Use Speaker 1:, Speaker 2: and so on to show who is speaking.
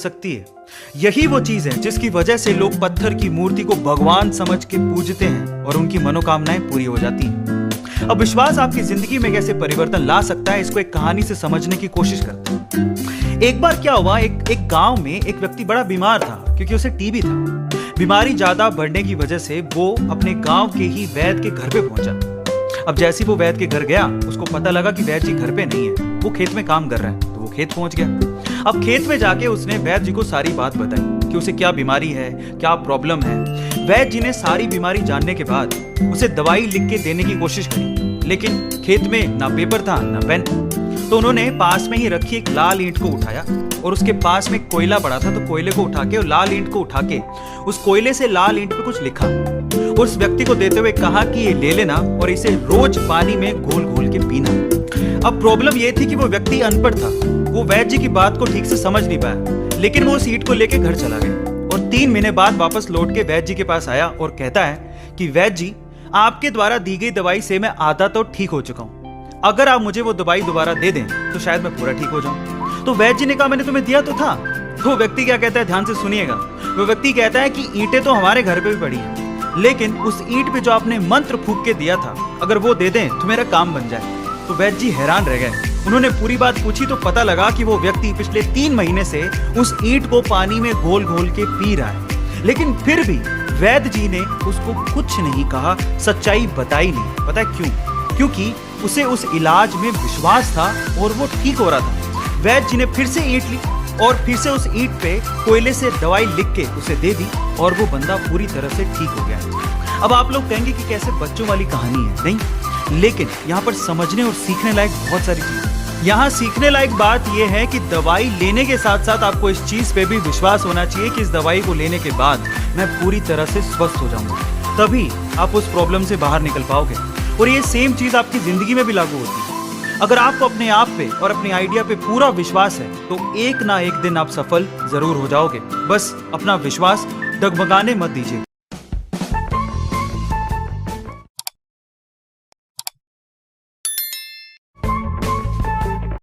Speaker 1: सकती है। यही वो चीज है जिसकी वजह से लोग पत्थर की मूर्ति को भगवान समझ के पूजते हैं और उनकी मनोकामनाएं पूरी हो जाती हैं। अब विश्वास आपकी जिंदगी में कैसे परिवर्तन ला सकता है, इसको एक कहानी से समझने की कोशिश करते हैं। एक बार क्या हुआ, एक गांव में एक व्यक्ति बड़ा बीमार था क्योंकि उसे टीबी था। बीमारी ज्यादा बढ़ने की वजह से वो अपने गांव के ही वैद्य के घर पे पहुंचा। अब जैसे वो वैद्य के घर गया, उसको पता लगा कि वैद्य जी घर पे नहीं है, वो खेत में काम कर रहा है। तो वो खेत पहुंच गया। अब खेत में जाके उसने वैद्य जी को सारी बात बताई कि उसे क्या बीमारी है, क्या प्रॉब्लम है। वैद्य जी ने सारी बीमारी जानने के बाद उसे दवाई लिख के देने की कोशिश करी, लेकिन खेत में ना पेपर था ना पेन। तो उन्होंने पास में ही रखी एक लाल ईंट को उठाया और उसके पास में कोयला पड़ा था, तो कोयले को उठा के और लाल ईंट को उठा के उस कोयले से लाल ईंट पे कुछ लिखा। उस व्यक्ति को देते हुए कहा कि ये ले लेना और इसे रोज पानी में घोल घोल के पीना। अब प्रॉब्लम ये थी कि वो व्यक्ति अनपढ़ था, वो वैद्य जी की बात को ठीक से समझ नहीं पाया, लेकिन वो उस ईंट को लेके घर चला गया और 3 महीने बाद वापस लौट के वैद्य जी के पास आया और कहता है कि वैद्य जी, आपके द्वारा दी गई दवाई से मैं आधा तो ठीक हो चुका हूँ, अगर आप मुझे वो दवाई दोबारा दे दें तो शायद मैं पूरा ठीक हो जाऊं। तो वैद्य जी ने कहा, मैंने तुम्हें दिया तो था। तो व्यक्ति क्या कहता है, ध्यान से सुनिएगा। वो व्यक्ति कहता है कि ईंटें तो हमारे घर पे भी पड़ी हैं, लेकिन उस ईंट पे जो आपने मंत्र फूंक के दिया था, अगर वो दे दें तो मेरा काम बन जाए। तो वैद्य जी हैरान रह गए। उन्होंने पूरी बात पूछी तो पता लगा कि वो व्यक्ति पिछले 3 महीने से उस ईंट को पानी में घोल घोल के पी रहा है, लेकिन फिर भी वैद्य जी ने उसको कुछ नहीं कहा, सच्चाई बताई नहीं। पता है क्यों? क्योंकि उसे उस इलाज में विश्वास था और वो ठीक हो रहा था। वैद्य जी ने फिर से ईंट ली और फिर से उस ईंट पे कोयले से दवाई लिख के उसे दे दी और वो बंदा पूरी तरह से ठीक हो गया। अब आप लोग कहेंगे कि कैसे बच्चों वाली कहानी है, नहीं, लेकिन यहाँ पर समझने और सीखने लायक बहुत सारी चीजें। यहाँ सीखने लायक बात यह है कि दवाई लेने के साथ साथ आपको इस चीज पे भी विश्वास होना चाहिए कि इस दवाई को लेने के बाद मैं पूरी तरह से स्वस्थ हो जाऊंगा, तभी आप उस प्रॉब्लम से बाहर निकल पाओगे। और ये सेम चीज आपकी जिंदगी में भी लागू होती है। अगर आपको अपने आप पे और अपने आइडिया पे पूरा विश्वास है तो एक ना एक दिन आप सफल जरूर हो जाओगे। बस अपना विश्वास डगमगाने मत दीजिए।